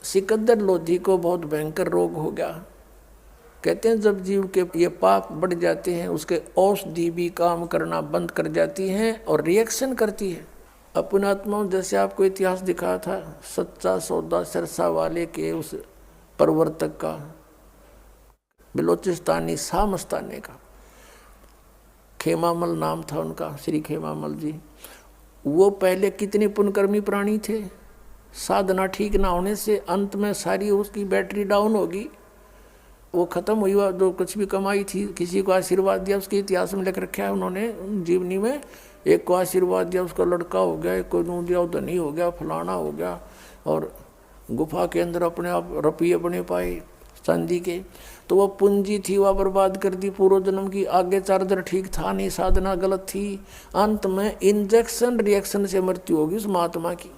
सिकंदर लोधी को बहुत भयंकर रोग हो गया। कहते हैं जब जीव के ये पाप बढ़ जाते हैं उसके औषधि भी काम करना बंद कर जाती हैं और रिएक्शन करती है। अपने आत्माओं जैसे आपको इतिहास दिखाया था सच्चा सौदा सिरसा वाले के उस प्रवर्तक का, बलोचिस्तानी शाह मस्तानी का, खेमामल नाम था उनका, श्री खेमामल जी। वो पहले कितने पुण्यकर्मी प्राणी थे। साधना ठीक ना होने से अंत में सारी उसकी बैटरी डाउन होगी, वो खत्म हुई। जो कुछ भी कमाई थी किसी को आशीर्वाद दिया, उसके इतिहास में लिख रखा है उन्होंने जीवनी में। एक को आशीर्वाद दिया उसका लड़का हो गया, एक को नू दिया धनी हो गया, फलाना हो गया, और गुफा के अंदर अपने आप रुपये बने पाए चांदी के। तो वो पूंजी थी वह बर्बाद कर दी पूर्व जन्म की। आगे चार्जर ठीक था नहीं, साधना गलत थी। अंत में इंजेक्शन रिएक्शन से मृत्यु होगी उस महात्मा की।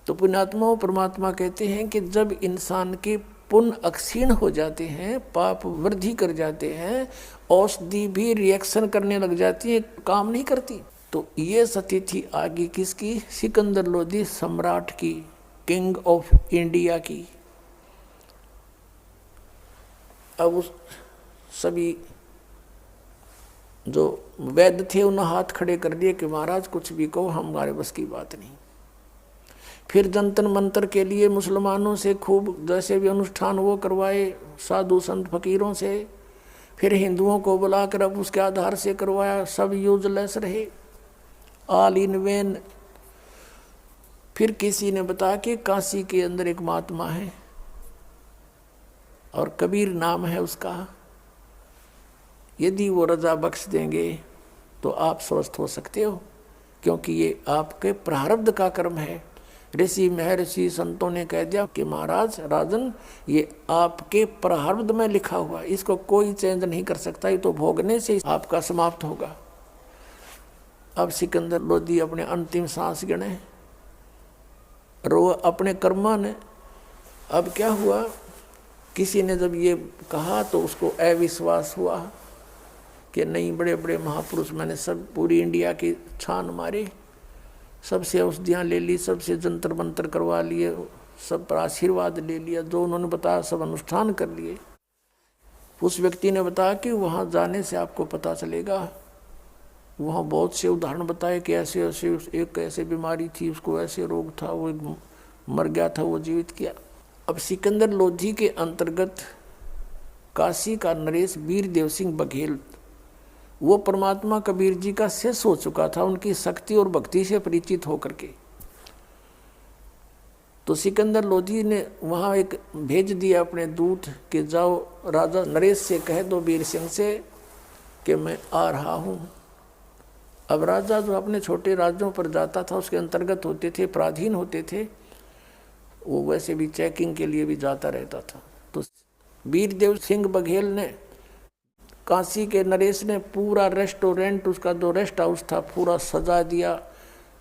तो पुण्यात्मा परमात्मा कहते हैं कि जब इंसान के पुण्य अक्षीण हो जाते हैं, पाप वृद्धि कर जाते हैं, औषधि भी रिएक्शन करने लग जाती है, काम नहीं करती। तो ये सती थी आगे किसकी? सिकंदर लोधी सम्राट की, किंग ऑफ इंडिया की। अब उस सभी जो वैद्य थे उन्होंने हाथ खड़े कर दिए कि महाराज कुछ भी कहो, हमारे बस की बात नहीं। फिर जंतर मंतर के लिए मुसलमानों से खूब जैसे भी अनुष्ठान वो करवाए, साधु संत फकीरों से। फिर हिंदुओं को बुलाकर अब उसके आधार से करवाया, सब यूजलेस रहे, ऑल इन वेन। फिर किसी ने बताया कि काशी के अंदर एक महात्मा है और कबीर नाम है उसका, यदि वो रजा बख्श देंगे तो आप स्वस्थ हो सकते हो, क्योंकि ये आपके प्रारब्ध का कर्म है। ऋषि महर्षि संतों ने कह दिया कि महाराज राजन, ये आपके प्रारब्ध में लिखा हुआ, इसको कोई चेंज नहीं कर सकता, ये तो भोगने से आपका समाप्त होगा। अब सिकंदर लोधी अपने अंतिम सांस गिने, रो अपने कर्मा ने। अब क्या हुआ, किसी ने जब ये कहा तो उसको अविश्वास हुआ कि नहीं, बड़े बड़े महापुरुष, मैंने सब पूरी इंडिया की छान मारी, सबसे औषधियाँ ले ली, सबसे जंतर मंतर करवा लिए, सब पर आशीर्वाद ले लिया, जो उन्होंने बताया सब अनुष्ठान कर लिए। उस व्यक्ति ने बताया कि वहाँ जाने से आपको पता चलेगा। वहाँ बहुत से उदाहरण बताए कि ऐसे ऐसे एक ऐसे बीमारी थी, उसको ऐसे रोग था, वो मर गया था, वो जीवित किया। अब सिकंदर लोधी के अंतर्गत काशी का नरेश वीर देव सिंह बघेल, वो परमात्मा कबीर जी का शिष्य हो चुका था, उनकी शक्ति और भक्ति से परिचित होकर के। तो सिकंदर लोधी ने वहाँ एक भेज दिया अपने दूत कि जाओ राजा नरेश से कह दो वीर सिंह से कि मैं आ रहा हूँ। अब राजा जो अपने छोटे राज्यों पर जाता था उसके अंतर्गत होते थे, पराधीन होते थे, वो वैसे भी चेकिंग के लिए भी जाता रहता था। तो वीर देव सिंह बघेल ने, काशी के नरेश ने पूरा रेस्टोरेंट, उसका जो रेस्ट हाउस था पूरा सजा दिया।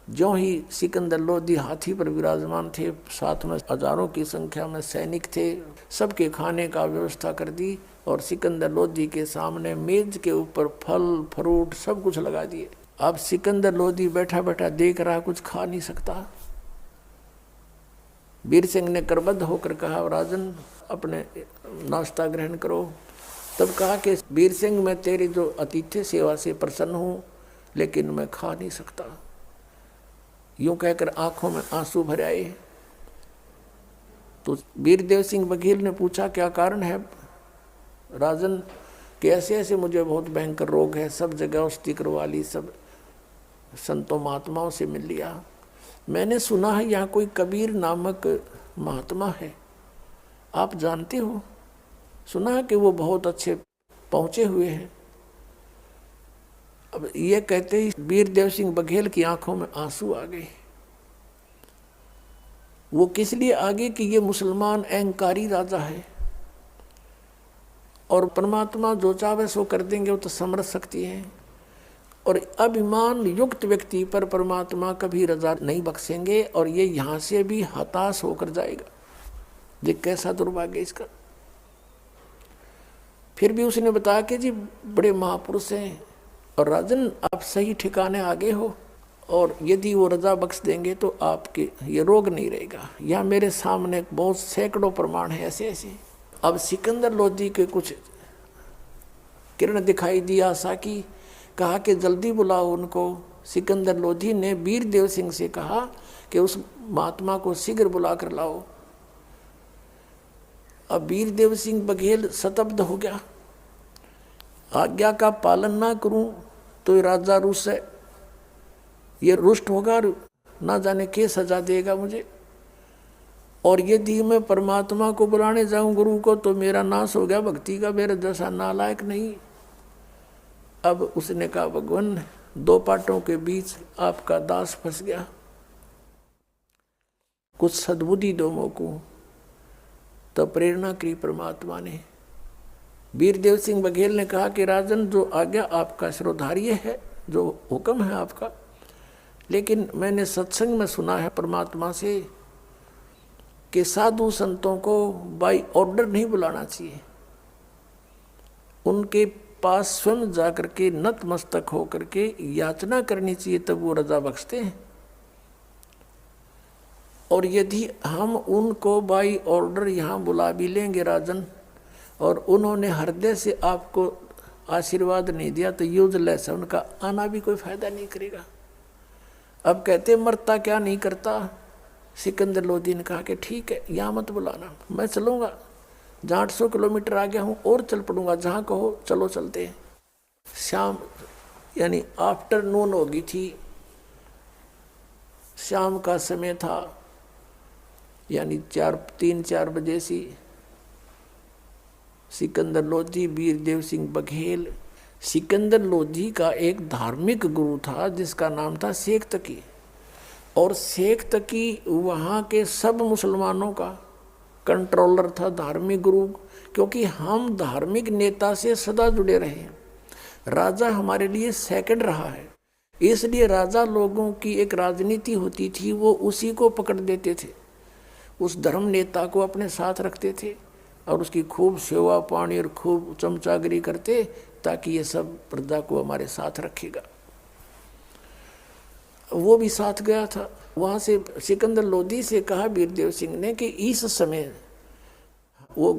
जो ही सिकंदर लोधी हाथी पर विराजमान थे, साथ में हजारों की संख्या में सैनिक थे, सबके खाने का व्यवस्था कर दी और सिकंदर लोधी के सामने मेज के ऊपर फल फ्रूट सब कुछ लगा दिए। अब सिकंदर लोधी बैठा बैठा देख रहा, कुछ खा नहीं सकता। वीर सिंह ने करबद्ध होकर कहा, राजन अपने नाश्ता ग्रहण करो। तब कहा कि वीर सिंह, मैं तेरी जो अतिथि सेवा से प्रसन्न हूँ, लेकिन मैं खा नहीं सकता। यूं कहकर आंखों में आंसू भर आए। तो वीर देव सिंह बघेल ने पूछा, क्या कारण है राजन? कि ऐसे ऐसे मुझे बहुत भयंकर रोग है, सब जगह औषधि करवा ली, सब संतों महात्माओं से मिल लिया। मैंने सुना है यहाँ कोई कबीर नामक महात्मा है, आप जानते हो? सुना है कि वो बहुत अच्छे पहुँचे हुए हैं। अब ये कहते ही वीर देव सिंह बघेल की आंखों में आंसू आ गए। वो किस लिए आ गए कि ये मुसलमान अहंकारी राजा है और परमात्मा जो चाहे सो कर देंगे, वो तो समर्थ शक्ति है। और अभिमान युक्त व्यक्ति पर परमात्मा कभी रजा नहीं बख्शेंगे और ये यहाँ से भी हताश होकर जाएगा। ये कैसा दुर्भाग्य इसका। फिर भी उसने बताया कि जी बड़े महापुरुष हैं और राजन आप सही ठिकाने आ गए हो और यदि वो रजा बख्श देंगे तो आपके ये रोग नहीं रहेगा। यहाँ मेरे सामने बहुत सैकड़ों प्रमाण है ऐसे ऐसे। अब सिकंदर लोधी के कुछ किरण दिखाई दी आशा की, कहा कि जल्दी बुलाओ उनको। सिकंदर लोधी ने वीरदेव सिंह से कहा कि उस महात्मा को शीघ्र बुला कर लाओ। अब वीरदेव सिंह बघेल स्तब्ध हो गया। आज्ञा का पालन ना करूं तो राजा रुष्ट है, ये रुष्ट होगा, ना जाने के सजा देगा मुझे। और यदि मैं परमात्मा को बुलाने जाऊं गुरु को तो मेरा नाश हो गया भक्ति का, मेरा जैसा नालायक नहीं। अब उसने कहा भगवान दो पाटों के बीच आपका दास फंस गया, कुछ सद्बुद्धि दो मोको। तो प्रेरणा की परमात्मा ने। वीरदेव सिंह बघेल ने कहा कि राजन जो आज्ञा आपका शिरोधार्य है, जो हुक्म है आपका, लेकिन मैंने सत्संग में सुना है परमात्मा से कि साधु संतों को बाई ऑर्डर नहीं बुलाना चाहिए, उनके पास स्वयं जाकर के नतमस्तक होकर के याचना करनी चाहिए, तब वो रजा बख्शते हैं। और यदि हम उनको बाई ऑर्डर यहाँ बुला भी लेंगे राजन, और उन्होंने हृदय से आपको आशीर्वाद नहीं दिया तो यूजलेस है, उनका आना भी कोई फायदा नहीं करेगा। अब कहते मरता क्या नहीं करता। सिकंदर लोधी ने कहा कि ठीक है, यहाँ मत बुलाना, मैं चलूँगा, जहाँ 800 किलोमीटर आ गया हूँ और चल पड़ूंगा, जहाँ कहो चलो चलते हैं। शाम यानी आफ्टरनून हो गई थी, शाम का समय था, यानी 3-4 बजे सी। सिकंदर लोधी, वीरदेव सिंह बघेल। सिकंदर लोधी का एक धार्मिक गुरु था जिसका नाम था शेख तकी, और शेख तकी वहाँ के सब मुसलमानों का कंट्रोलर था, धार्मिक गुरु। क्योंकि हम धार्मिक नेता से सदा जुड़े रहे हैं, राजा हमारे लिए सेकंड रहा है, इसलिए राजा लोगों की एक राजनीति होती थी, वो उसी को पकड़ देते थे, उस धर्म नेता को अपने साथ रखते थे और उसकी खूब सेवा पानी और खूब चमचागिरी करते, ताकि ये सब प्रजा को हमारे साथ रखेगा। वो भी साथ गया था। वहाँ से सिकंदर लोधी से कहा वीरदेव सिंह ने कि इस समय वो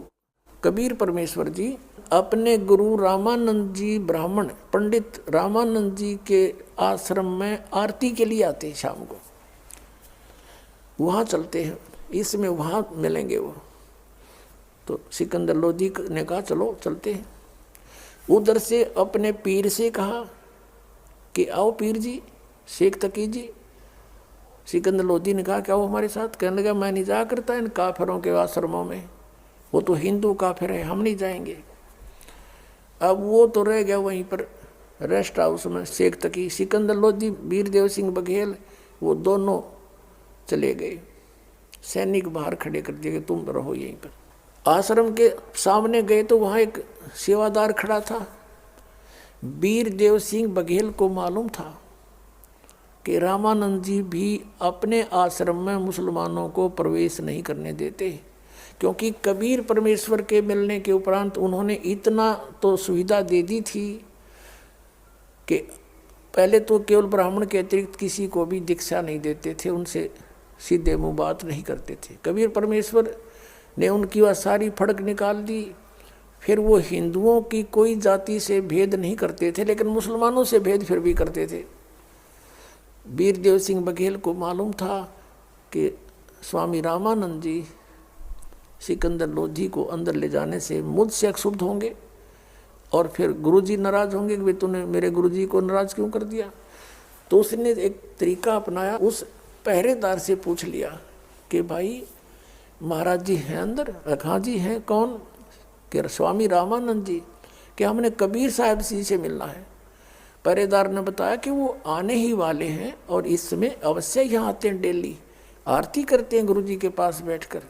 कबीर परमेश्वर जी अपने गुरु रामानंद जी ब्राह्मण पंडित रामानंद जी के आश्रम में आरती के लिए आते हैं, शाम को वहाँ चलते हैं, इसमें वहाँ मिलेंगे वो। तो सिकंदर लोधी ने कहा चलो चलते हैं। उधर से अपने पीर से कहा कि आओ पीर जी, शेख तकी जी। सिकंदर लोधी ने कहा क्या वो हमारे साथ? कहने लगा मैं नहीं जा करता इन काफिरों के आश्रमों में, वो तो हिंदू काफिर है, हम नहीं जाएंगे। अब वो तो रह गया वहीं पर रेस्ट हाउस में, शेख तकी, सिकंदर लोधी, वीरदेव सिंह बघेल, वो दोनों चले गए। सैनिक बाहर खड़े कर दिए कि तुम रहो यहीं पर। आश्रम के सामने गए तो वहाँ एक सेवादार खड़ा था। वीरदेव सिंह बघेल को मालूम था कि रामानंद जी भी अपने आश्रम में मुसलमानों को प्रवेश नहीं करने देते, क्योंकि कबीर परमेश्वर के मिलने के उपरांत उन्होंने इतना तो सुविधा दे दी थी कि पहले तो केवल ब्राह्मण के अतिरिक्त किसी को भी दीक्षा नहीं देते थे, उनसे सीधे मुँह बात नहीं करते थे। कबीर परमेश्वर ने उनकी वह सारी फड़क निकाल दी। फिर वो हिंदुओं की कोई जाति से भेद नहीं करते थे, लेकिन मुसलमानों से भेद फिर भी करते थे। वीरदेव सिंह बघेल को मालूम था कि स्वामी रामानंद जी सिकंदर लोधी को अंदर ले जाने से मुझसे अक्षुब्ध होंगे और फिर गुरुजी नाराज होंगे कि भाई तूने मेरे गुरुजी को नाराज क्यों कर दिया। तो उसने एक तरीका अपनाया, उस पहरेदार से पूछ लिया कि भाई महाराज जी हैं अंदर? हाँ जी हैं। कौन? कि स्वामी रामानंद जी। कि हमने कबीर साहब जी से मिलना है। पहरेदार ने बताया कि वो आने ही वाले हैं और इस समय अवश्य यहाँ आते हैं, डेली आरती करते हैं गुरुजी के पास बैठकर।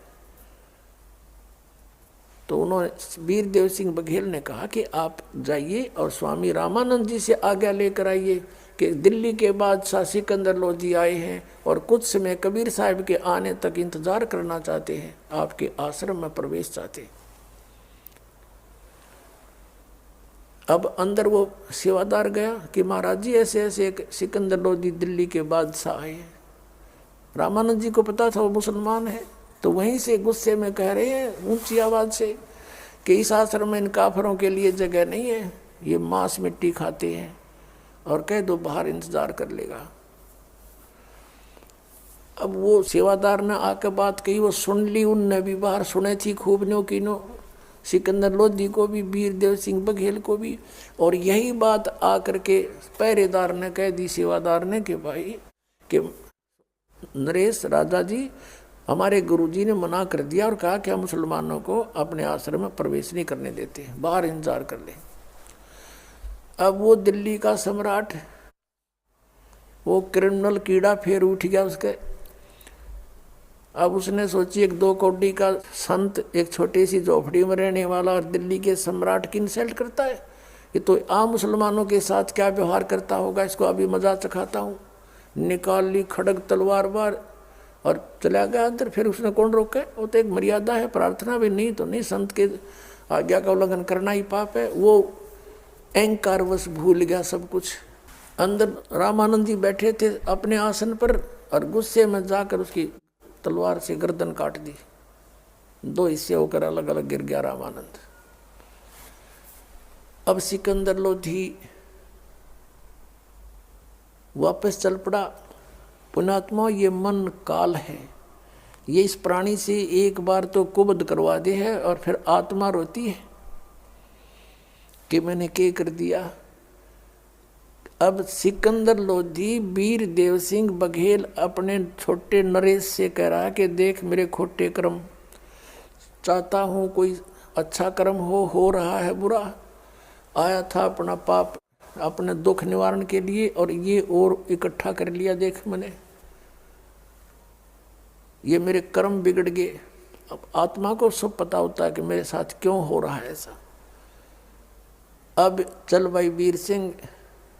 तो उन्होंने वीरदेव सिंह बघेल ने कहा कि आप जाइए और स्वामी रामानंद जी से आज्ञा लेकर आइए कि दिल्ली के बादशाह सिकंदर लोधी आए हैं और कुछ समय कबीर साहब के आने तक इंतजार करना चाहते हैं, आपके आश्रम में प्रवेश चाहते हैं। अब अंदर वो सेवादार गया कि महाराज जी ऐसे ऐसे एक सिकंदर लोधी दिल्ली के बादशाह आए हैं। रामानंद जी को पता था वो मुसलमान है, तो वहीं से गुस्से में कह रहे हैं ऊंची आवाज से कि इस आश्रम में इन काफरों के लिए जगह नहीं है, ये मांस मिट्टी खाते हैं, और कह दो बाहर इंतजार कर लेगा। अब वो सेवादार ने आकर बात कही, वो सुन ली, उनने भी बाहर सुने थी खूब नो की नो, सिकंदर लोधी को भी, वीरदेव सिंह बघेल को भी। और यही बात आकर के पहरेदार ने कह दी सेवादार ने कि भाई कि नरेश राजा जी, हमारे गुरुजी ने मना कर दिया और कहा कि हम मुसलमानों को अपने आश्रम में प्रवेश नहीं करने देते, बाहर इंतजार कर ले। अब वो दिल्ली का सम्राट, वो क्रिमिनल कीड़ा फिर उठ गया उसके। अब उसने सोची एक 2 कौड़ी का संत एक छोटी सी झोपड़ी में रहने वाला और दिल्ली के सम्राट की इंसल्ट करता है, ये तो आम मुसलमानों के साथ क्या व्यवहार करता होगा, इसको अभी मजा चखाता हूँ। निकाल ली खड़ग तलवार बार और चला गया अंदर। फिर उसने कौन रोका? वो तो एक मर्यादा है, प्रार्थना भी नहीं तो नहीं, संत के आज्ञा का उल्लंघन करना ही पाप है। वो अहंकारवश भूल गया सब कुछ। अंदर रामानंद जी बैठे थे अपने आसन पर और गुस्से में जाकर उसकी तलवार से गर्दन काट दी, 2 हिस्से होकर अलग अलग गिर गया रामानंद। अब सिकंदर लोधी वापस चल पड़ा। पुण्यात्मा, ये मन काल है, ये इस प्राणी से एक बार तो कुबद करवा दे है और फिर आत्मा रोती है कि मैंने क्या कर दिया। अब सिकंदर लोधी वीरदेव सिंह बघेल अपने छोटे नरेश से कह रहा कि देख मेरे खोटे कर्म, चाहता हूँ कोई अच्छा कर्म हो रहा है बुरा। आया था अपना पाप अपने दुख निवारण के लिए और ये और इकट्ठा कर लिया, देख मैंने, ये मेरे कर्म बिगड़ गए। अब आत्मा को सब पता होता है कि मेरे साथ क्यों हो रहा है ऐसा। अब चल भाई वीर सिंह,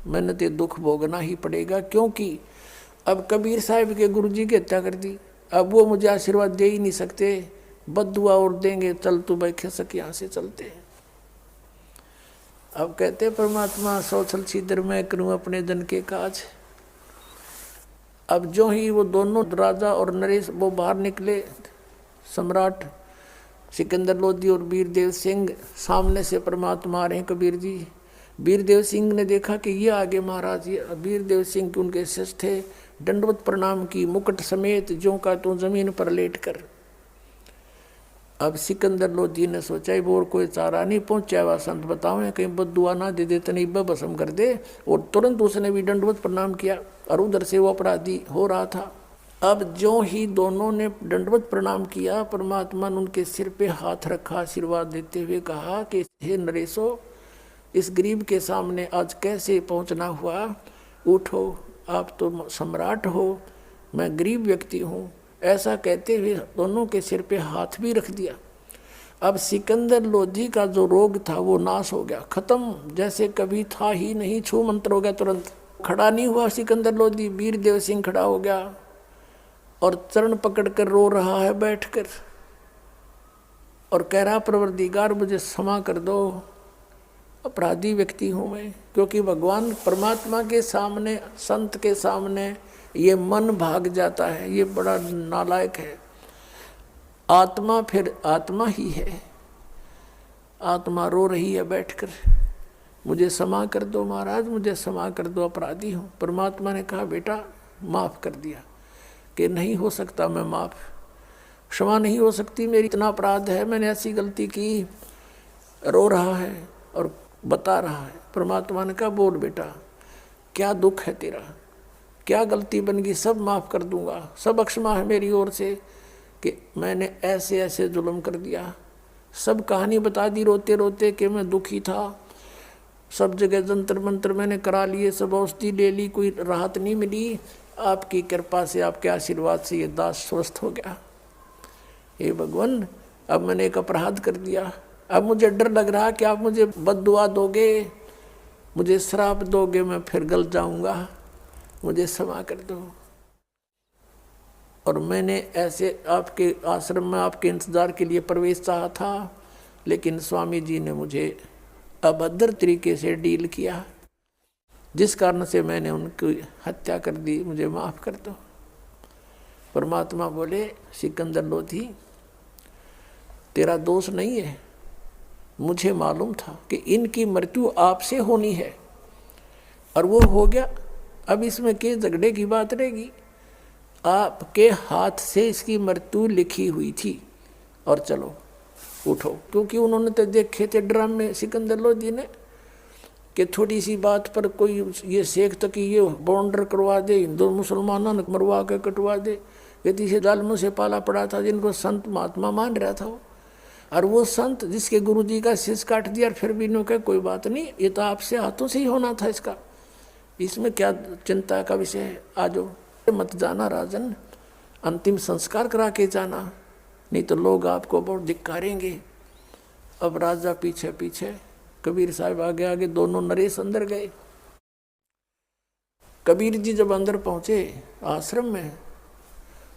मैंने तो दुख भोगना ही पड़ेगा, क्योंकि अब कबीर साहब के गुरुजी की हत्या कर दी। अब वो मुझे आशीर्वाद दे ही नहीं सकते, बद्दुआ और देंगे, चल तू भाई खिसक यहाँ से चलते हैं। अब कहते परमात्मा सौछल छिद्र मैं करूं अपने जन के काज। अब जो ही वो दोनों राजा और नरेश वो बाहर निकले, सम्राट सिकंदर लोधी और वीरदेव सिंह, सामने से परमात्मा आ रहे हैं कबीर जी। वीरदेव सिंह ने देखा कि ये आगे महाराज, ये वीरदेव सिंह के उनके शिष्य थे, दंडवत प्रणाम की, मुकुट समेत जो का तो जमीन पर लेट कर। अब सिकंदर लोधी ने सोचा वो कोई चारा नहीं पहुंचा हुआ, संत बताओ कहीं बद्दुआ ना दे देते, नहीं भस्म कर दे। और तुरंत उसने भी दंडवत प्रणाम किया और उधर से वो अपराधी हो रहा था। अब जो ही दोनों ने दंडवत प्रणाम किया, परमात्मा ने उनके सिर पे हाथ रखा, आशीर्वाद देते हुए कहा कि हे नरेशो, इस गरीब के सामने आज कैसे पहुंचना हुआ, उठो, आप तो सम्राट हो, मैं गरीब व्यक्ति हूँ। ऐसा कहते हुए दोनों के सिर पे हाथ भी रख दिया। अब सिकंदर लोधी का जो रोग था वो नाश हो गया, खत्म, जैसे कभी था ही नहीं, छू मंत्र हो गया तुरंत। खड़ा नहीं हुआ सिकंदर लोधी, वीरदेव सिंह खड़ा हो गया और चरण पकड़कर रो रहा है बैठकर और कह रहा परवरदिगार मुझे क्षमा कर दो, अपराधी व्यक्ति हूँ मैं। क्योंकि भगवान परमात्मा के सामने, संत के सामने ये मन भाग जाता है, ये बड़ा नालायक है। आत्मा फिर आत्मा ही है, आत्मा रो रही है बैठकर, मुझे क्षमा कर दो महाराज, मुझे क्षमा कर दो, अपराधी हूँ। परमात्मा ने कहा बेटा माफ़ कर दिया, कि नहीं हो सकता मैं माफ़, क्षमा नहीं हो सकती, मेरी इतना अपराध है, मैंने ऐसी गलती की। रो रहा है और बता रहा है। परमात्मा ने कहा बोल बेटा क्या दुख है तेरा, क्या गलती बन गई, सब माफ़ कर दूंगा, सब अक्षमा है मेरी ओर से कि मैंने ऐसे ऐसे जुल्म कर दिया। सब कहानी बता दी रोते रोते कि मैं दुखी था, सब जगह जंतर मंत्र मैंने करा लिए, सब औषधि ले ली, कोई राहत नहीं मिली। आपकी कृपा से, आपके आशीर्वाद से ये दास स्वस्थ हो गया। हे भगवान, अब मैंने एक अपराध कर दिया, अब मुझे डर लग रहा कि आप मुझे बद्दुआ दोगे, मुझे श्राप दोगे, मैं फिर गल जाऊंगा, मुझे क्षमा कर दो। और मैंने ऐसे आपके आश्रम में आपके इंतजार के लिए प्रवेश चाहा था, लेकिन स्वामी जी ने मुझे अभद्र तरीके से डील किया, जिस कारण से मैंने उनकी हत्या कर दी, मुझे माफ कर दो। परमात्मा बोले, सिकंदर लोधी, तेरा दोष नहीं है, मुझे मालूम था कि इनकी मृत्यु आपसे होनी है और वो हो गया। अब इसमें के झगड़े की बात रहेगी? आपके हाथ से इसकी मृत्यु लिखी हुई थी और चलो उठो। क्योंकि उन्होंने तो देखे थे ड्रामे सिकंदर लोधी ने कि थोड़ी सी बात पर कोई ये शेख तक ये बॉर्डर करवा दे, हिंदू मुसलमानों ने मरवा के कटवा दे। यदि से जालमों से पाला पड़ा था, जिनको संत महात्मा मान रहा था वो, और वो संत जिसके गुरु जी का शीश काट दिया, और फिर भी इन्होंने कहा कोई बात नहीं, ये तो आपसे हाथों से ही होना था, इसका इसमें क्या चिंता का विषय है, आ जाओ। मत जाना राजन, अंतिम संस्कार करा के जाना, नहीं तो लोग आपको बहुत धिक्कारेंगे। अब राजा पीछे पीछे, कबीर साहब आगे आगे, दोनों नरेश अंदर गए। कबीर जी जब अंदर पहुंचे आश्रम में,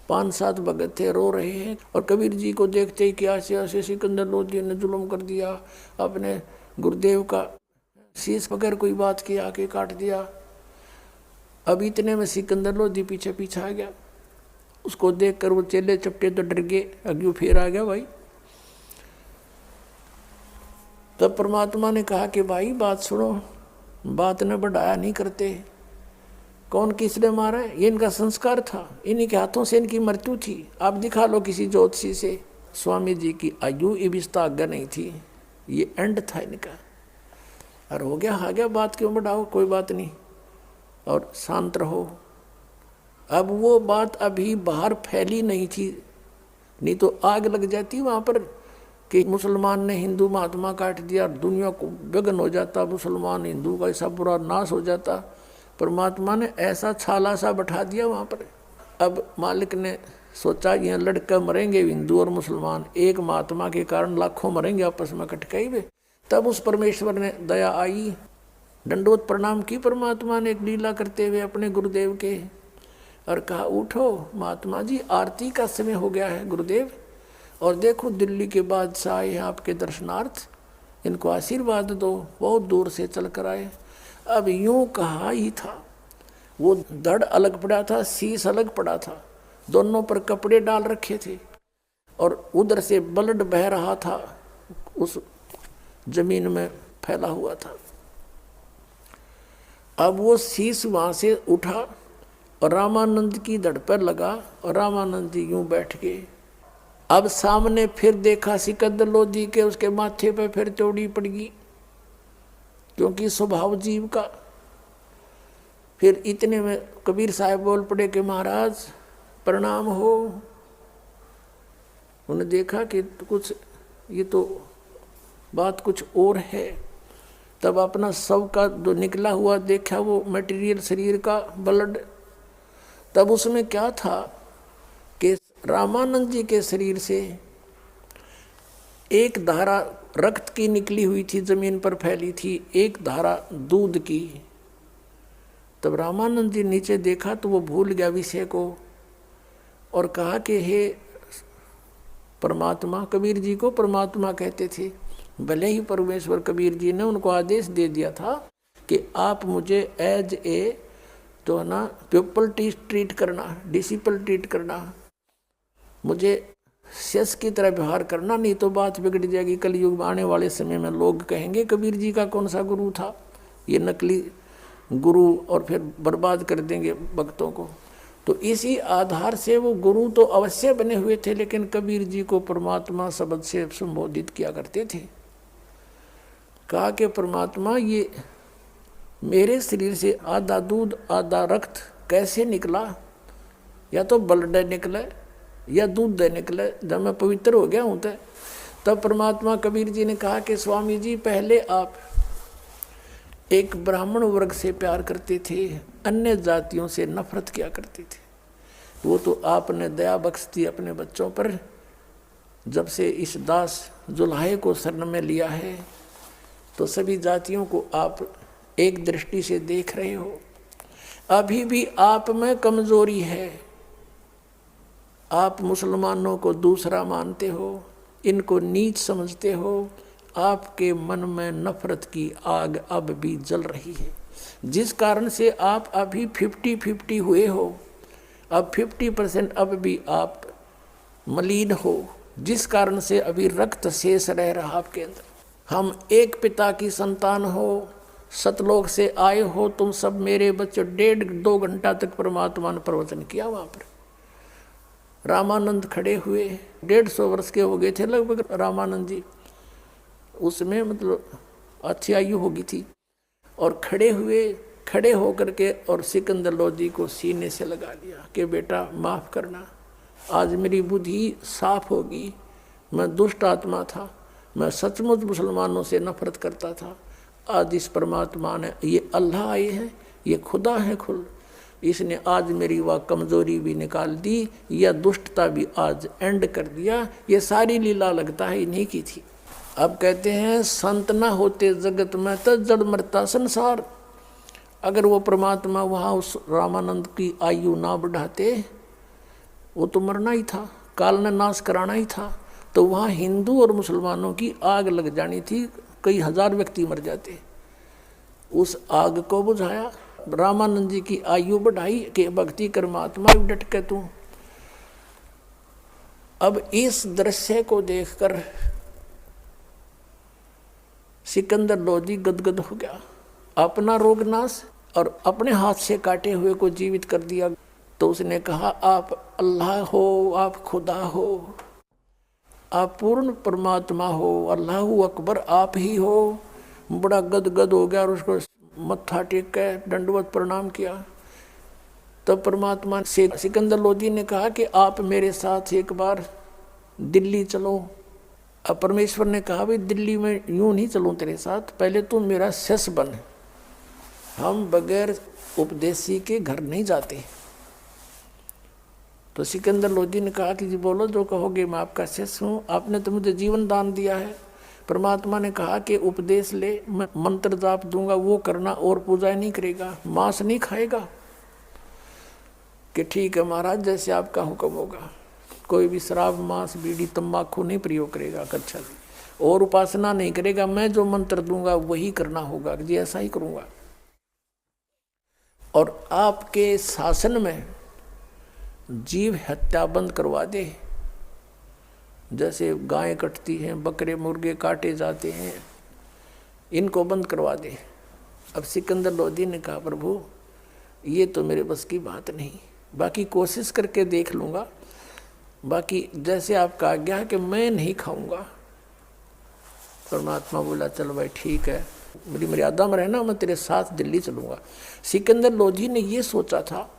5-7 भगत थे, रो रहे हैं, और कबीर जी को देखते ही कि ऐसे सिकंदर लोधी ने जुल्म कर दिया, अपने गुरुदेव का शीश बगैर कोई बात की आके काट दिया। अब इतने में सिकंदर लोधी पीछे पीछे आ गया। उसको देखकर वो चेले चपटे तो डर गए, अग्यू फिर आ गया भाई। तब परमात्मा ने कहा कि भाई बात सुनो, बात ने बढ़ाया नहीं करते। कौन किसने मारा है? ये इनका संस्कार था, इन्हीं के हाथों से इनकी मृत्यु थी। आप दिखा लो किसी ज्योतिषी से। स्वामी जी की आयु इबिस्ता आज्ञा नहीं थी, ये एंड था इनका। और हो गया आ गया, बात क्यों बढ़ाओ, कोई बात नहीं, और शांत रहो। अब वो बात अभी बाहर फैली नहीं थी, नहीं तो आग लग जाती वहाँ पर कि मुसलमान ने हिंदू महात्मा काट दिया, दुनिया को विघ्न हो जाता, मुसलमान हिंदू का ऐसा बुरा नाश हो जाता। परमात्मा ने ऐसा छाला सा बैठा दिया वहाँ पर। अब मालिक ने सोचा ये लड़के मरेंगे हिंदू और मुसलमान, एक महात्मा के कारण लाखों मरेंगे आपस में कटकाई में। तब उस परमेश्वर ने दया आई, दंडोत प्रणाम की परमात्मा ने एक लीला करते हुए अपने गुरुदेव के, और कहा उठो महात्मा जी, आरती का समय हो गया है गुरुदेव, और देखो दिल्ली के बादशाह आए हैं आपके दर्शनार्थ, इनको आशीर्वाद दो, बहुत दूर से चल कर आए। अब यूं कहा ही था, वो धड़ अलग पड़ा था, शीश अलग पड़ा था, दोनों पर कपड़े डाल रखे थे, और उधर से ब्लड बह रहा था, उस जमीन में फैला हुआ था। अब वो शीश वहां से उठा और रामानंद की धड़ पर लगा, और रामानंद जी यूं बैठ गए। अब सामने फिर देखा सिकंदर लोधी के, उसके माथे पे फिर चौड़ी पड़ गई, क्योंकि स्वभाव जीव का। फिर इतने में कबीर साहब बोल पड़े कि महाराज प्रणाम हो। उन्हें देखा कि कुछ ये तो बात कुछ और है। तब अपना शव का जो निकला हुआ देखा, वो मटेरियल शरीर का ब्लड, तब उसमें क्या था कि रामानंद जी के शरीर से एक धारा रक्त की निकली हुई थी, जमीन पर फैली थी, एक धारा दूध की। तब रामानंद जी नीचे देखा तो वो भूल गया विषय को, और कहा कि हे परमात्मा, कबीर जी को परमात्मा कहते थे, भले ही परमेश्वर कबीर जी ने उनको आदेश दे दिया था कि आप मुझे एज ए तो है ना पीपल ट्रीट करना, डिसिपल ट्रीट करना, मुझे शेष की तरह व्यवहार करना, नहीं तो बात बिगड़ जाएगी। कलयुग में आने वाले समय में लोग कहेंगे कबीर जी का कौन सा गुरु था, ये नकली गुरु, और फिर बर्बाद कर देंगे भक्तों को। तो इसी आधार से वो गुरु तो अवश्य बने हुए थे, लेकिन कबीर जी को परमात्मा शब्द से संबोधित किया करते थे। कहा कि परमात्मा, ये मेरे शरीर से आधा दूध आधा रक्त कैसे निकला? या तो ब्लड निकले या दूध निकले, जब मैं पवित्र हो गया हूँ। तब परमात्मा कबीर जी ने कहा कि स्वामी जी, पहले आप एक ब्राह्मण वर्ग से प्यार करते थे, अन्य जातियों से नफरत किया करते थे। वो तो आपने दया बख्श दी अपने बच्चों पर, जब से इस दास जुल्हाए को शरण में लिया है, तो सभी जातियों को आप एक दृष्टि से देख रहे हो। अभी भी आप में कमजोरी है, आप मुसलमानों को दूसरा मानते हो, इनको नीच समझते हो, आपके मन में नफरत की आग अब भी जल रही है, जिस कारण से आप अभी 50-50 हुए हो। अब 50% अब भी आप मलिन हो, जिस कारण से अभी रक्त शेष रह रहा आपके अंदर। हम एक पिता की संतान हो, सतलोक से आए हो तुम सब मेरे बच्चे। 1.5-2 घंटा तक परमात्मा ने प्रवचन किया वहाँ पर। रामानंद खड़े हुए, 150 वर्ष के हो गए थे लगभग रामानंद जी, उसमें मतलब अच्छी आयु होगी थी। और खड़े हुए, खड़े होकर के और सिकंदर लोधी को सीने से लगा लिया कि बेटा माफ़ करना, आज मेरी बुद्धि साफ होगी। मैं दुष्ट आत्मा था, मैं सचमुच मुसलमानों से नफरत करता था। आज इस परमात्मा ने, ये अल्लाह आए हैं, ये खुदा है खुद, इसने आज मेरी वह कमज़ोरी भी निकाल दी, यह दुष्टता भी आज एंड कर दिया। ये सारी लीला लगता है इन्हीं की थी। अब कहते हैं संत न होते जगत में तो जड़ मरता संसार। अगर वो परमात्मा वहाँ उस रामानंद की आयु ना बढ़ाते, वो तो मरना ही था, काल ने नाश कराना ही था। तो वहाँ हिंदू और मुसलमानों की आग लग जानी थी, कई हजार व्यक्ति मर जाते। उस आग को बुझाया, रामानंद जी की आयु बढ़ाई कि भक्ति कर्मात्मा डट के तू। अब इस दृश्य को देखकर सिकंदर लोधी गदगद हो गया। अपना रोग नाश और अपने हाथ से काटे हुए को जीवित कर दिया। तो उसने कहा आप अल्लाह हो, आप खुदा हो, आप पूर्ण परमात्मा हो, अल्लाहु अकबर आप ही हो। बड़ा गदगद हो गया और उसको मत्था टेक के दंडवत प्रणाम किया। तब परमात्मा से सिकंदर लोधी ने कहा कि आप मेरे साथ एक बार दिल्ली चलो। अब परमेश्वर ने कहा भाई दिल्ली में यूं नहीं चलूं तेरे साथ, पहले तू मेरा शिष्य बन। हम बगैर उपदेशी के घर नहीं जाते। तो सिकंदर लोधी ने कहा कि जी बोलो जो कहोगे, मैं आपका शिष्य हूँ, आपने तो मुझे जीवन दान दिया है। परमात्मा ने कहा कि उपदेश ले, मैं मंत्र जाप दूंगा वो करना और पूजा नहीं करेगा, मांस नहीं खाएगा। कि ठीक है महाराज जैसे आपका हुक्म होगा। कोई भी शराब मांस बीड़ी तंबाकू नहीं प्रयोग करेगा, कच्छा और उपासना नहीं करेगा। मैं जो मंत्र दूंगा वही करना होगा, जी ऐसा ही करूंगा। और आपके शासन में जीव हत्या बंद करवा दे। जैसे गायें कटती हैं, बकरे मुर्गे काटे जाते हैं, इनको बंद करवा दे। अब सिकंदर लोधी ने कहा प्रभु ये तो मेरे बस की बात नहीं, बाकी कोशिश करके देख लूँगा, बाकी जैसे आपका आज्ञा है कि मैं नहीं खाऊंगा। परमात्मा बोला चल भाई ठीक है, मेरी मर्यादा में रहना, मैं तेरे साथ दिल्ली चलूँगा। सिकंदर लोधी ने ये सोचा था,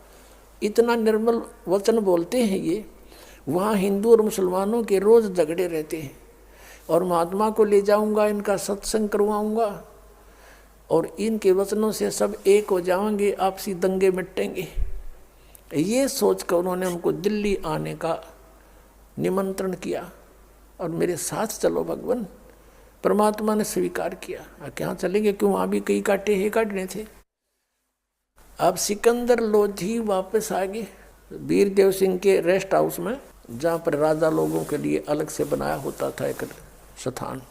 इतना निर्मल वचन बोलते हैं ये, वहाँ हिंदू और मुसलमानों के रोज़ झगड़े रहते हैं, और महात्मा को ले जाऊंगा, इनका सत्संग करवाऊंगा और इनके वचनों से सब एक हो जाएंगे, आपसी दंगे मिटेंगे। ये सोचकर उन्होंने उनको दिल्ली आने का निमंत्रण किया और मेरे साथ चलो भगवान। परमात्मा ने स्वीकार किया। क्या चलेंगे, क्यों वहाँ भी कई काटे ही काटने थे। अब सिकंदर लोधी वापस आ गए वीरदेव सिंह के रेस्ट हाउस में, जहाँ पर राजा लोगों के लिए अलग से बनाया होता था एक स्थान।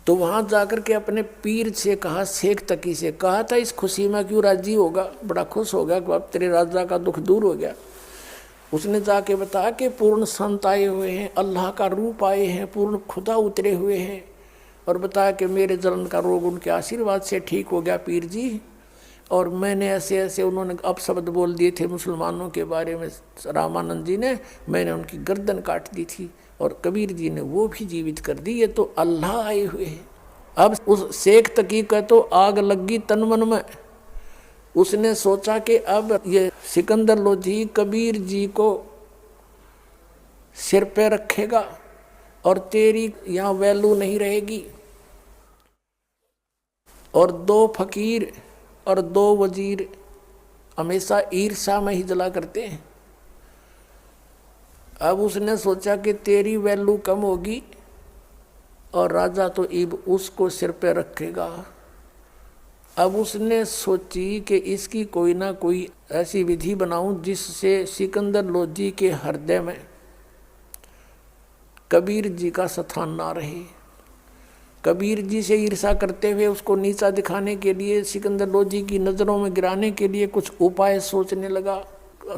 तो वहां जाकर के अपने पीर से कहा, शेख तकी से कहा था, इस खुशी में क्यों राजी होगा, बड़ा खुश हो गया कि अब तेरे राजा का दुख दूर हो गया। उसने जाके बताया कि पूर्ण संत आए हुए हैं, अल्लाह का रूप आए हैं, पूर्ण खुदा उतरे हुए हैं, और बताया कि मेरे जलन का रोग उनके आशीर्वाद से ठीक हो गया पीर जी। और मैंने ऐसे ऐसे उन्होंने अपशब्द बोल दिए थे मुसलमानों के बारे में, रामानंद जी ने, मैंने उनकी गर्दन काट दी थी और कबीर जी ने वो भी जीवित कर दी। ये तो अल्लाह आए हुए हैं। अब उस शेख तकी का तो आग लगी तन मन में। उसने सोचा कि अब ये सिकंदर लोधी कबीर जी को सिर पे रखेगा और तेरी यहाँ वैल्यू नहीं रहेगी। और 2 फकीर और 2 वजीर हमेशा ईर्ष्या में ही जला करते हैं। अब उसने सोचा कि तेरी वैल्यू कम होगी और राजा तो इब उसको सिर पे रखेगा। अब उसने सोची कि इसकी कोई ना कोई ऐसी विधि बनाऊं जिससे सिकंदर लोधी के हृदय में कबीर जी का स्थान ना रहे। कबीर जी से ईर्षा करते हुए उसको नीचा दिखाने के लिए, सिकंदर लोधी की नज़रों में गिराने के लिए कुछ उपाय सोचने लगा।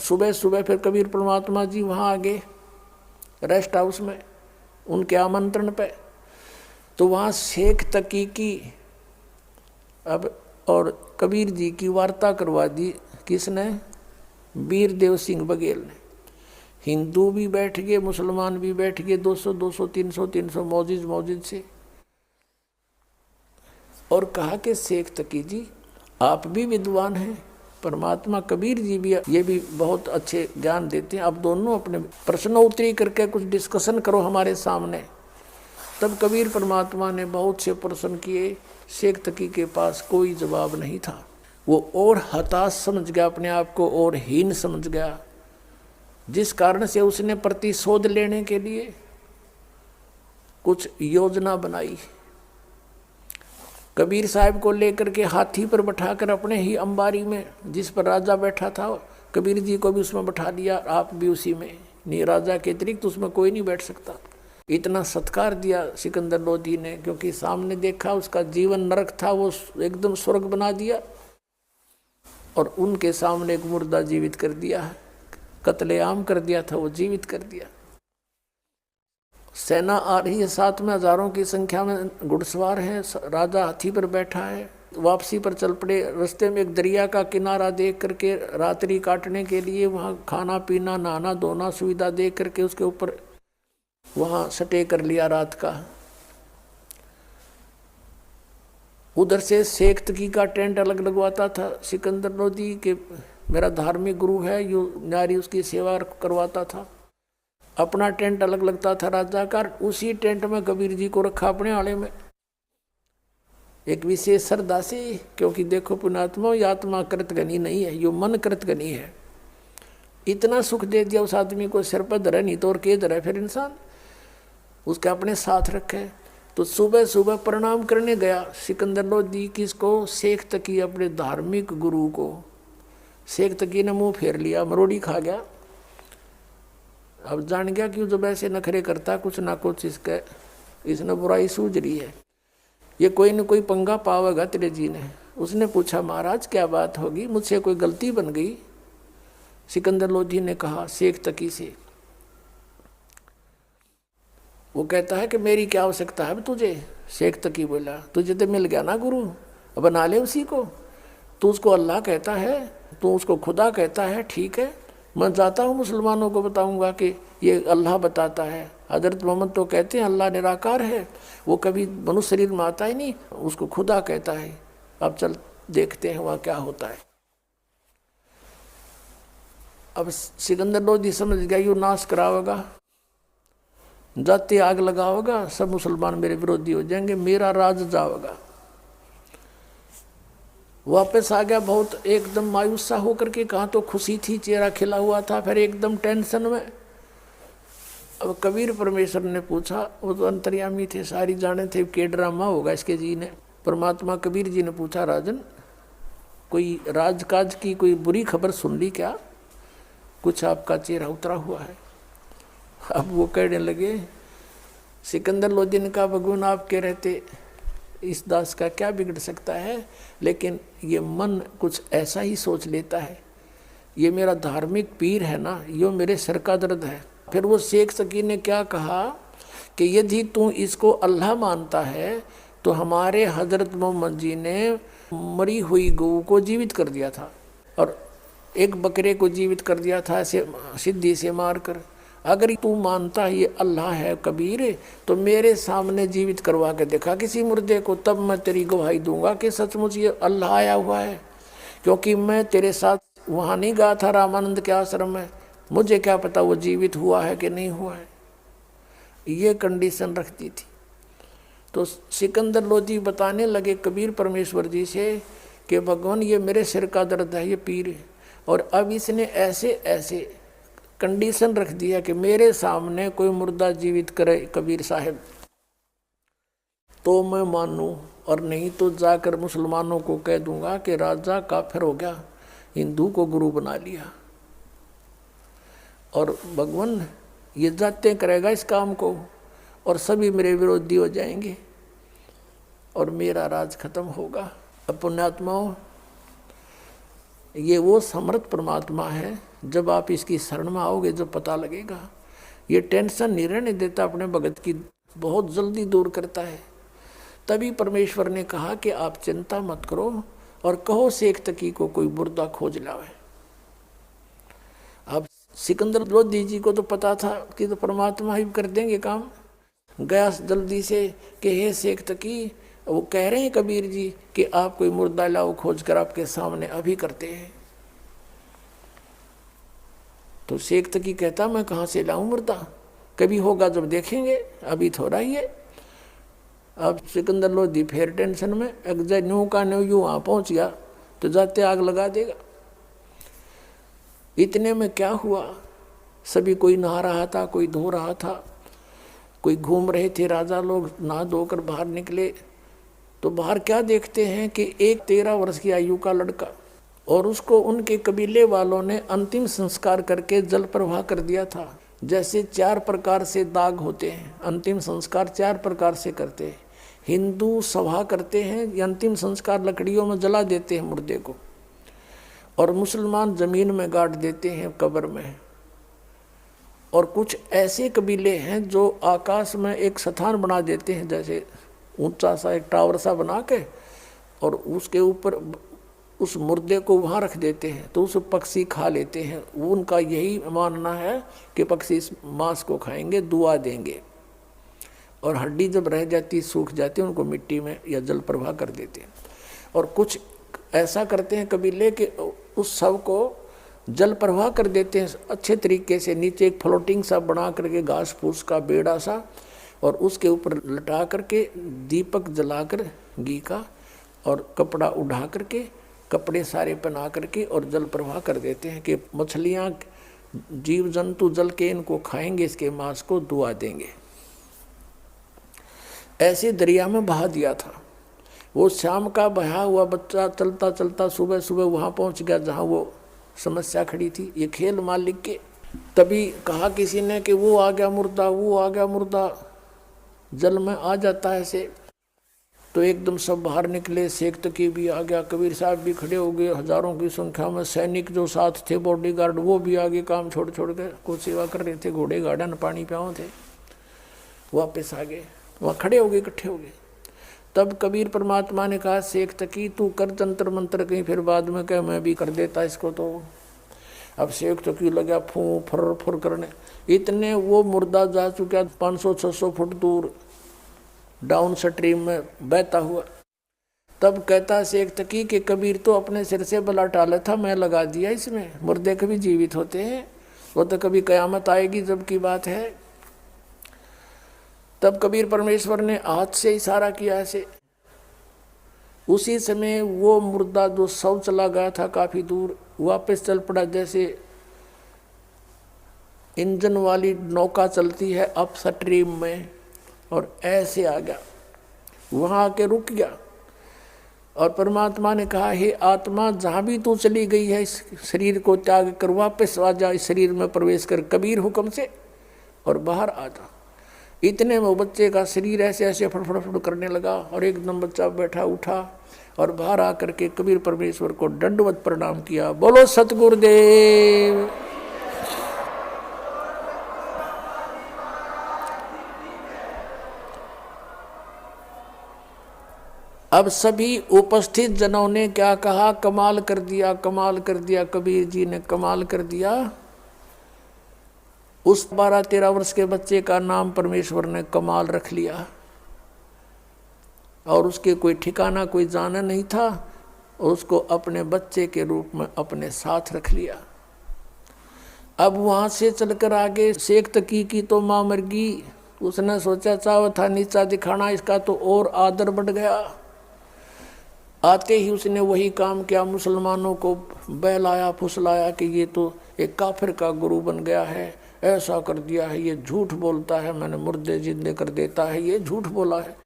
सुबह सुबह फिर कबीर परमात्मा जी वहाँ आ गए रेस्ट हाउस में उनके आमंत्रण पे। तो वहाँ शेख तकी की अब और कबीर जी की वार्ता करवा दी। किसने? वीर देव सिंह बघेल ने। हिंदू भी बैठ गए, मुसलमान भी बैठ गए, 200 200 300 300 मौजिद से, और कहा कि शेख तकी जी आप भी विद्वान हैं, परमात्मा कबीर जी भी ये भी बहुत अच्छे ज्ञान देते हैं, आप दोनों अपने प्रश्नोत्तरी करके कुछ डिस्कशन करो हमारे सामने। तब कबीर परमात्मा ने बहुत से प्रश्न किए, शेख तकी के पास कोई जवाब नहीं था। वो और हताश समझ गया अपने आप को, और हीन समझ गया, जिस कारण से उसने प्रतिशोध लेने के लिए कुछ योजना बनाई। कबीर साहब को लेकर के हाथी पर बैठाकर अपने ही अंबारी में, जिस पर राजा बैठा था, कबीर जी को भी उसमें बैठा दिया, आप भी उसी में। नहीं, राजा के अतिरिक्त उसमें कोई नहीं बैठ सकता। इतना सत्कार दिया सिकंदर लोधी ने, क्योंकि सामने देखा उसका जीवन नरक था, वो एकदम स्वर्ग बना दिया, और उनके सामने एक मुर्दा जीवित कर दिया, कत्लेआम कर दिया था, वो जीवित कर दिया। सेना आ रही है, साथ में हजारों की संख्या में घुड़सवार हैं, राजा हाथी पर बैठा है। वापसी पर चल पड़े। रास्ते में एक दरिया का किनारा देख करके रात्रि काटने के लिए वहाँ खाना पीना नहाना धोना सुविधा देख करके उसके ऊपर वहाँ स्टे कर लिया रात का। उधर से शेख तकी का टेंट अलग लगवाता था सिकंदर लोधी के, मेरा धार्मिक गुरु है, यो नारी उसकी सेवा करवाता था। अपना टेंट अलग लगता था राजा का। उसी टेंट में कबीर जी को रखा अपने आले में, एक विशेष श्रद्धा से, क्योंकि देखो पुण्यात्मा, ये आत्मा कृतघनी नहीं है, यो मन कृतघनी है। इतना सुख दे दिया उस आदमी को, सिर पर धरे, नहीं तो और के धरे फिर इंसान, उसके अपने साथ रखे। तो सुबह सुबह प्रणाम करने गया सिकंदर लोधी किसको? शेख तकी, अपने धार्मिक गुरु को। शेख तकी ने मुंह फेर लिया, मरोड़ी खा गया। अब जान गया कि जब ऐसे नखरे करता कुछ ना कुछ इसने बुराई सूझ रही है, ये कोई न कोई पंगा पावेगा तेरे जी ने। उसने पूछा, महाराज क्या बात होगी, मुझसे कोई गलती बन गई? सिकंदर लोधी ने कहा शेख तकी से। वो कहता है कि मेरी क्या आवश्यकता है तुझे? शेख तकी बोला, तुझे तो मिल गया ना गुरु, अब बना ले उसी को। तू उसको अल्लाह कहता है, तू उसको खुदा कहता है, ठीक है, मैं जाता हूँ मुसलमानों को बताऊंगा कि ये अल्लाह बताता है। हजरत मोहम्मद तो कहते हैं अल्लाह निराकार है, वो कभी मनुष्य शरीर में आता ही नहीं, उसको खुदा कहता है। अब चल देखते हैं वहाँ क्या होता है। अब सिकंदर लोधी समझ गया यू नाश करावेगा, जाते आग लगाओगा, सब मुसलमान मेरे विरोधी हो जाएंगे, मेरा राज जाओगा। वापस आ गया बहुत एकदम मायूस सा होकर के। कहाँ तो खुशी थी, चेहरा खिला हुआ था, फिर एकदम टेंशन में। अब कबीर परमेश्वर ने पूछा, वो तो अंतर्यामी थे, सारी जाने थे के ड्रामा होगा इसके जी ने। परमात्मा कबीर जी ने पूछा, राजन कोई राजकाज की कोई बुरी खबर सुन ली क्या? कुछ आपका चेहरा उतरा हुआ है। अब वो कहने लगे, सिकंदर लोधी ने कहा, भगवान आप कह रहते इस दास का क्या बिगड़ सकता है, लेकिन ये मन कुछ ऐसा ही सोच लेता है, ये मेरा धार्मिक पीर है ना, यो मेरे सर का दर्द है। फिर वो शेख तकी ने क्या कहा कि यदि तू इसको अल्लाह मानता है तो हमारे हजरत मोहम्मद जी ने मरी हुई गऊ को जीवित कर दिया था और एक बकरे को जीवित कर दिया था ऐसे सिद्धि से मार कर। अगर तू मानता है ये अल्लाह है कबीर, तो मेरे सामने जीवित करवा के देखा किसी मुर्दे को, तब मैं तेरी गवाही दूंगा कि सचमुच ये अल्लाह आया हुआ है। क्योंकि मैं तेरे साथ वहाँ नहीं गया था रामानंद के आश्रम में, मुझे क्या पता वो जीवित हुआ है कि नहीं हुआ है। ये कंडीशन रखती थी। तो सिकंदर लोधी बताने लगे कबीर परमेश्वर जी से कि भगवान ये मेरे सिर का दर्द है, ये पीर है, और अब इसने ऐसे ऐसे कंडीशन रख दिया कि मेरे सामने कोई मुर्दा जीवित करे कबीर साहब तो मैं मानूं, और नहीं तो जाकर मुसलमानों को कह दूंगा कि राजा काफिर हो गया, हिंदू को गुरु बना लिया, और भगवान ये जाते करेगा इस काम को और सभी मेरे विरोधी हो जाएंगे। और मेरा राज खत्म होगा। अब पुण्यात्माओं, ये वो समर्थ परमात्मा है, जब आप इसकी शरण में आओगे जब पता लगेगा। ये टेंशन नहीं रहने देता, अपने भगत की बहुत जल्दी दूर करता है। तभी परमेश्वर ने कहा कि आप चिंता मत करो और कहो शेख तकी को कोई मुर्दा खोज लावे। अब सिकंदर लोधी जी को तो पता था कि तो परमात्मा ही कर देंगे काम। गया जल्दी से कि हे शेख तकी, वो कह रहे हैं कबीर जी कि आप कोई मुर्दा लाओ खोज कर आपके सामने, अभी करते हैं। तो शेख तकी कहता मैं कहाँ से लाऊं मुर्दा, कभी होगा जब देखेंगे, अभी थोड़ा ही है। अब सिकंदर लोधी फिर टेंशन में, अगर न्यू का न्यू यूं वहां पहुंच गया तो जाते आग लगा देगा। इतने में क्या हुआ, सभी कोई नहा रहा था, कोई धो रहा था, कोई घूम रहे थे। राजा लोग नहा धोकर बाहर निकले तो बाहर क्या देखते हैं कि एक 13 वर्ष की आयु का लड़का, और उसको उनके कबीले वालों ने अंतिम संस्कार करके जल प्रवाह कर दिया था। जैसे 4 प्रकार से दाग होते हैं, अंतिम संस्कार 4 प्रकार से करते हैं। हिंदू सभा करते हैं, अंतिम संस्कार लकड़ियों में जला देते हैं मुर्दे को, और मुसलमान जमीन में गाड़ देते हैं कब्र में। और कुछ ऐसे कबीले हैं जो आकाश में एक स्थान बना देते हैं, जैसे ऊंचा सा एक टावर सा बना के, और उसके ऊपर उस मुर्दे को वहाँ रख देते हैं तो उस पक्षी खा लेते हैं। उनका यही मानना है कि पक्षी इस मांस को खाएंगे, दुआ देंगे, और हड्डी जब रह जाती सूख जाती उनको मिट्टी में या जल प्रवाह कर देते हैं। और कुछ ऐसा करते हैं कबीले के उस शव को जल प्रवाह कर देते हैं अच्छे तरीके से, नीचे एक फ्लोटिंग सा बना करके घास फूस का बेड़ा सा, और उसके ऊपर लटा करके दीपक जलाकर घी का, और कपड़ा उड़ा करके, कपड़े सारे पहना करके और जल प्रवाह कर देते हैं कि मछलियाँ जीव जंतु जल के इनको खाएंगे, इसके मांस को दुआ देंगे। ऐसे दरिया में बहा दिया था। वो शाम का बहा हुआ बच्चा चलता चलता सुबह सुबह वहाँ पहुँच गया जहाँ वो समस्या खड़ी थी। ये खेल मालिक के। तभी कहा किसी ने कि वो आ गया मुर्दा, वो आ गया मुर्दा, जल में आ जाता है ऐसे। तो एकदम सब बाहर निकले, शेख तकी भी आ गया, कबीर साहब भी खड़े हो गए, हजारों की संख्या में सैनिक जो साथ थे बॉडीगार्ड वो भी आगे काम छोड़ छोड़ के कुछ सेवा कर रहे थे, घोड़े गार्डन पानी प्याओ थे, वापस आ गए, वहाँ खड़े हो गए, इकट्ठे हो गए। तब कबीर परमात्मा ने कहा शेख तकी तू कर जंतर मंत्र, कहीं फिर बाद में कह मैं भी कर देता इसको। तो अब शेख तकी लगा फूं फुर फुर करने, इतने वो मुर्दा जा चुका 500-600 फुट दूर डाउन स्ट्रीम में बहता हुआ। तब कहता शेख तकी कि कबीर तो अपने सिर से बला टाला था, मैं लगा दिया इसमें। मुर्दे कभी जीवित होते हैं, वो तो कभी कयामत आएगी जब की बात है। तब कबीर परमेश्वर ने हाथ से इशारा किया ऐसे। उसी समय वो मुर्दा जो शव चला गया था काफी दूर वापस चल पड़ा, जैसे इंजन वाली नौका चलती है अप स्ट्रीम में, और ऐसे आ गया, वहाँ आके रुक गया। और परमात्मा ने कहा हे आत्मा जहाँ भी तू चली गई है इस शरीर को त्याग कर वापस आ जा, इस शरीर में प्रवेश कर कबीर हुक्म से और बाहर आ जा। इतने में बच्चे का शरीर ऐसे ऐसे फड़फड़ करने लगा, और एकदम बच्चा बैठा उठा और बाहर आकर के कबीर परमेश्वर को दंडवत प्रणाम किया। बोलो सतगुरुदेव। अब सभी उपस्थित जनों ने क्या कहा, कमाल कर दिया, कमाल कर दिया, कबीर जी ने कमाल कर दिया। उस 12-13 वर्ष के बच्चे का नाम परमेश्वर ने कमाल रख लिया, और उसके कोई ठिकाना कोई जाना नहीं था, और उसको अपने बच्चे के रूप में अपने साथ रख लिया। अब वहां से चलकर आगे शेख तकी की तो मां मर गई। उसने सोचा चाव था नीचा दिखाना, इसका तो और आदर बढ़ गया। आते ही उसने वही काम किया, मुसलमानों को बहलाया फुसलाया कि ये तो एक काफिर का गुरु बन गया है, ऐसा कर दिया है, ये झूठ बोलता है, मैंने मुर्दे जिंदे कर देता है, ये झूठ बोला है।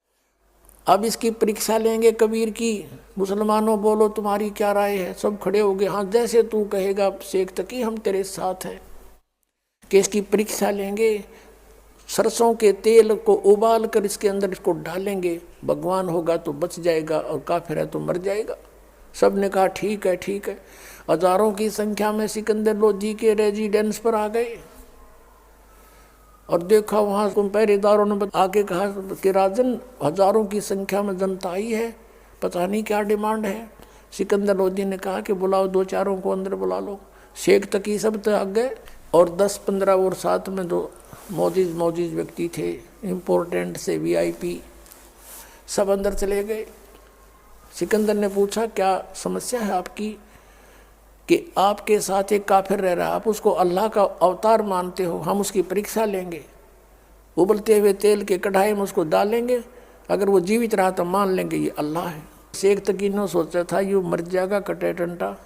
अब इसकी परीक्षा लेंगे कबीर की। मुसलमानों बोलो तुम्हारी क्या राय है। सब खड़े हो गए, हाँ जैसे तू कहेगा शेख तकी हम तेरे साथ हैं। कि इसकी परीक्षा लेंगे। सरसों के तेल को उबाल कर इसके अंदर इसको डालेंगे, भगवान होगा तो बच जाएगा और काफिर है तो मर जाएगा। सब ने कहा ठीक है ठीक है। हजारों की संख्या में सिकंदर लोधी के रेजिडेंस पर आ गए और देखा वहां पहरेदारों ने आके कहा कि राजन, हजारों की संख्या में जनता आई है, पता नहीं क्या डिमांड है। सिकंदर लोधी ने कहा कि बुलाओ, दो चारों को अंदर बुला लो। शेख तकी सब तो आ गए और 10-15 और साथ में दो मौजिज व्यक्ति थे, इम्पोर्टेंट से VIP, सब अंदर चले गए। सिकंदर ने पूछा क्या समस्या है आपकी, कि आपके साथ एक काफिर रह रहा है, आप उसको अल्लाह का अवतार मानते हो, हम उसकी परीक्षा लेंगे, उबलते हुए तेल के कढ़ाई में उसको डालेंगे, अगर वो जीवित रहा तो मान लेंगे ये अल्लाह है। शेख तकी ने सोचा था यू मर जाएगा कटे टंटा,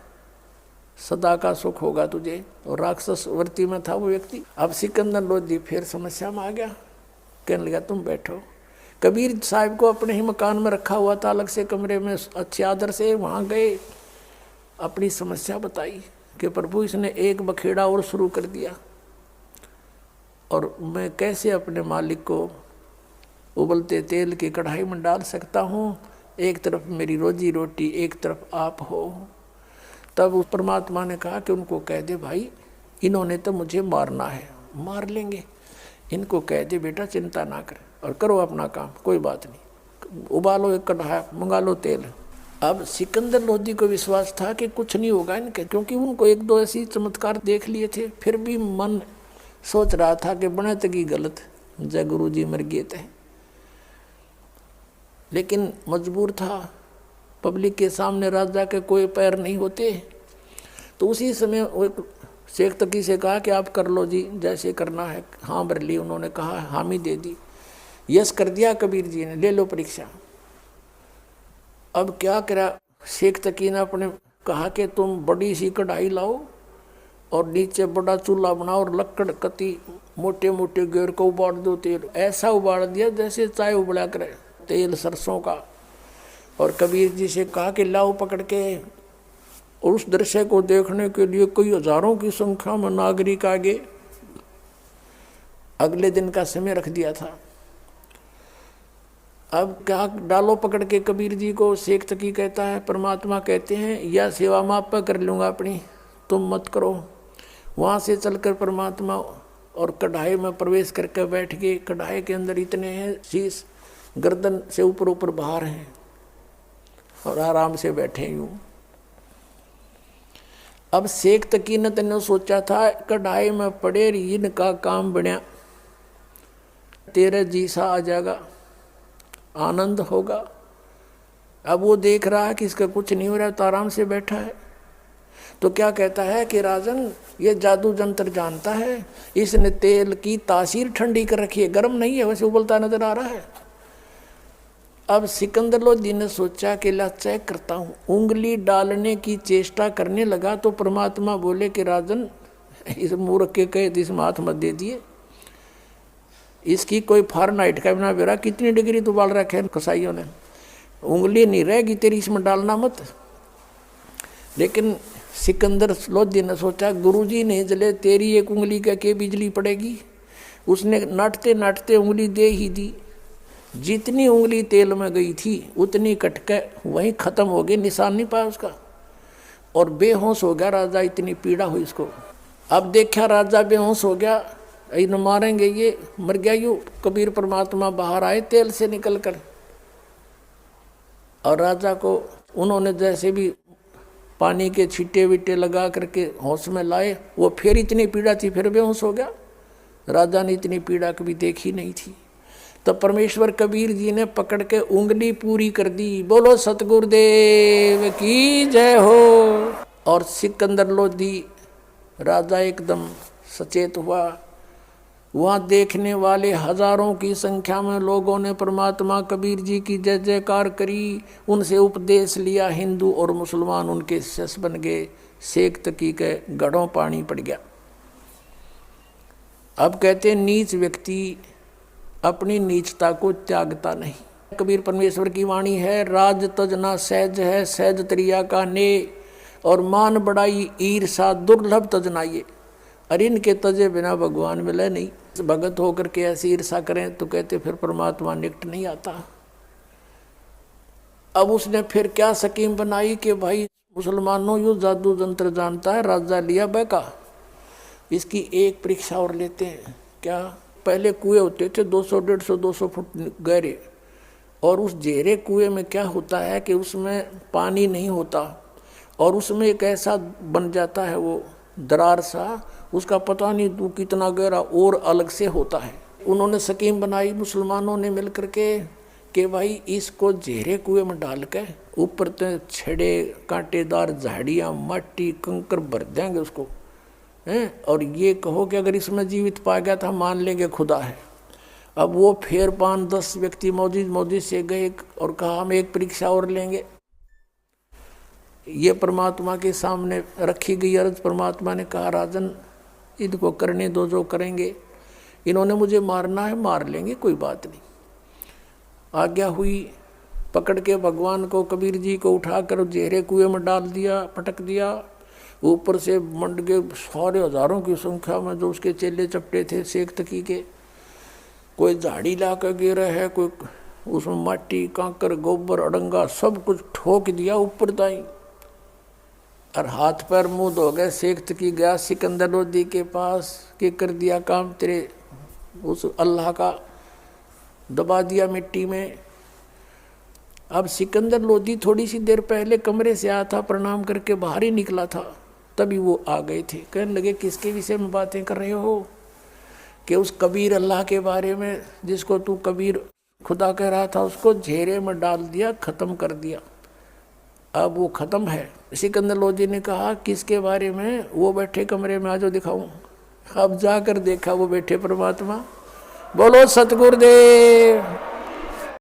सदा का सुख होगा तुझे, और राक्षस वर्ती में था वो व्यक्ति। अब सिकंदर लोधी फिर समस्या में आ गया, कहने लगा तुम बैठो। कबीर साहब को अपने ही मकान में रखा हुआ था, अलग से कमरे में अच्छे आदर से, वहाँ गए, अपनी समस्या बताई कि प्रभु इसने एक बखेड़ा और शुरू कर दिया और मैं कैसे अपने मालिक को उबलते तेल की कढ़ाई में डाल सकता हूँ, एक तरफ मेरी रोजी रोटी, एक तरफ आप हो। तब उस परमात्मा ने कहा कि उनको कह दे भाई, इन्होंने तो मुझे मारना है, मार लेंगे, इनको कह दे बेटा चिंता ना कर और करो अपना काम, कोई बात नहीं, उबालो एक कढ़ाई, मंगा लो तेल। अब सिकंदर लोधी को विश्वास था कि कुछ नहीं होगा इनके, क्योंकि उनको एक दो ऐसी चमत्कार देख लिए थे। फिर भी मन सोच रहा था कि बने तकी गलत, जय गुरु जी मर गए थे, लेकिन मजबूर था, पब्लिक के सामने राजा के कोई पैर नहीं होते। तो उसी समय वो शेख तकी से कहा कि आप कर लो जी, जैसे करना है। हाँ भर ली, उन्होंने कहा हामी दे दी, यस कर दिया कबीर जी ने, ले लो परीक्षा। अब क्या करा, शेख तकी ने अपने कहा कि तुम बड़ी सी कढ़ाई लाओ और नीचे बड़ा चूल्हा बनाओ और लकड़ कती मोटे मोटे घेर को उबाल दो तेल। ऐसा उबाल दिया जैसे चाय उबला करे, तेल सरसों का। और कबीर जी से कहा कि लाओ पकड़ के। और उस दृश्य को देखने के लिए कई हजारों की संख्या में नागरिक आगे अगले दिन का समय रख दिया था। अब क्या डालो पकड़ के कबीर जी को। शेख तकी कहता है, परमात्मा कहते हैं या सेवा मैं आप पर कर लूँगा अपनी, तुम मत करो। वहाँ से चलकर परमात्मा और कढ़ाई में प्रवेश करके बैठ गए। कढ़ाई के अंदर इतने हैं, शीश गर्दन से ऊपर ऊपर बाहर हैं और आराम से बैठे यूं। अब शेख तकी ने तने सोचा था कढ़ाई में पड़े इनका काम बना, तेरे जी सा आ जाएगा, आनंद होगा। अब वो देख रहा है कि इसका कुछ नहीं हो रहा है, तो आराम से बैठा है। तो क्या कहता है कि राजन ये जादू जंतर जानता है, इसने तेल की तासीर ठंडी कर रखी है, गर्म नहीं है, वैसे उबलता नजर आ रहा है। अब सिकंदर लोधी ने सोचा कि ला चेक करता हूँ, उंगली डालने की चेष्टा करने लगा तो परमात्मा बोले कि राजन इस मूर्ख के कहे इसमें हाथ मत दे दिए, इसकी कोई फारेनहाइट का बिना बेरा कितनी डिग्री तो बाल रखे हैं कसाईयों ने, उंगली नहीं रहेगी तेरी, इसमें डालना मत। लेकिन सिकंदर लोधी ने सोचा गुरुजी ने जले तेरी एक उंगली के बिजली पड़ेगी। उसने नाटते नाटते उंगली दे ही दी। जितनी उंगली तेल में गई थी उतनी कटके वहीं खत्म हो गई, निशान नहीं पाया उसका, और बेहोश हो गया राजा। इतनी पीड़ा हुई इसको। अब देखा राजा बेहोश हो गया, इन मारेंगे, ये मर गया यूँ। कबीर परमात्मा बाहर आए तेल से निकल कर, और राजा को उन्होंने जैसे भी पानी के छींटे विटे लगा करके होश में लाए। वो फिर इतनी पीड़ा थी, फिर बेहोश हो गया। राजा ने इतनी पीड़ा कभी देखी नहीं थी। तो परमेश्वर कबीर जी ने पकड़ के उंगली पूरी कर दी। बोलो सतगुरुदेव की जय हो। और सिकंदर लोधी राजा एकदम सचेत हुआ। वहाँ देखने वाले हजारों की संख्या में लोगों ने परमात्मा कबीर जी की जय जयकार करी, उनसे उपदेश लिया। हिंदू और मुसलमान उनके शिष्य बन गए। शेख तकी के गढ़ों पानी पड़ गया। अब कहते नीच व्यक्ति अपनी नीचता को त्यागता नहीं। कबीर परमेश्वर की वाणी है, राज तजना सहज है, सहज त्रिया का ने, और मान बड़ाई ईर्षा दुर्लभ तजनाइए। अरे इनके तजे बिना भगवान मिले नहीं। भगत होकर के ऐसी ईर्षा करें तो कहते फिर परमात्मा निकट नहीं आता। अब उसने फिर क्या स्कीम बनाई कि भाई मुसलमानों यो जादू जंत्र जानता है, राजा लिया बैका, इसकी एक परीक्षा और लेते हैं। क्या? पहले कुएं होते थे 200 150 200 फुट गहरे, और उस गहरे कुएं में क्या होता है कि उसमें पानी नहीं होता, और उसमें एक ऐसा बन जाता है वो दरार सा, उसका पता नहीं तू कितना गहरा और अलग से होता है। उन्होंने स्कीम बनाई मुसलमानों ने मिलकर के कि भाई इसको गहरे कुएं में डाल के ऊपर तो छड़े कांटेदार झाड़ियाँ मट्टी कंकर भर देंगे उसको हैं, और ये कहो कि अगर इसमें जीवित पा गया तो हम मान लेंगे खुदा है। अब वो फिर 5-10 व्यक्ति मौजूद से गए और कहा हम एक परीक्षा और लेंगे। ये परमात्मा के सामने रखी गई अर्ज। परमात्मा ने कहा राजन इनको करने दो जो करेंगे, इन्होंने मुझे मारना है मार लेंगे, कोई बात नहीं। आज्ञा हुई, पकड़ के भगवान को कबीर जी को उठाकर गहरे कुएं में डाल दिया, पटक दिया। ऊपर से मंड के सारे हजारों की संख्या में जो उसके चेले चपटे थे सेक तकी के, कोई झाड़ी ला कर गिरा है, कोई उसमें माटी कांकर गोबर अड़ंगा सब कुछ ठोक दिया ऊपर दाई, और हाथ पैर मुंह धो गए। सेक तकी गया सिकंदर लोधी के पास कि कर दिया काम तेरे उस अल्लाह का, दबा दिया मिट्टी में। अब सिकंदर लोधी थोड़ी सी देर पहले कमरे से आया था, प्रणाम करके बाहर ही निकला था, तभी वो आ गए थे। कहने लगे किसके विषय में बातें कर रहे हो? कि उस कबीर अल्लाह के बारे में, जिसको तू कबीर खुदा कह रहा था, उसको घेरे में डाल दिया, ख़त्म कर दिया, अब वो ख़त्म है। सिकंदर लोधी ने कहा किसके बारे में? वो बैठे कमरे में, आ जाओ दिखाऊं। अब जाकर देखा वो बैठे परमात्मा। बोलो सतगुरुदेव।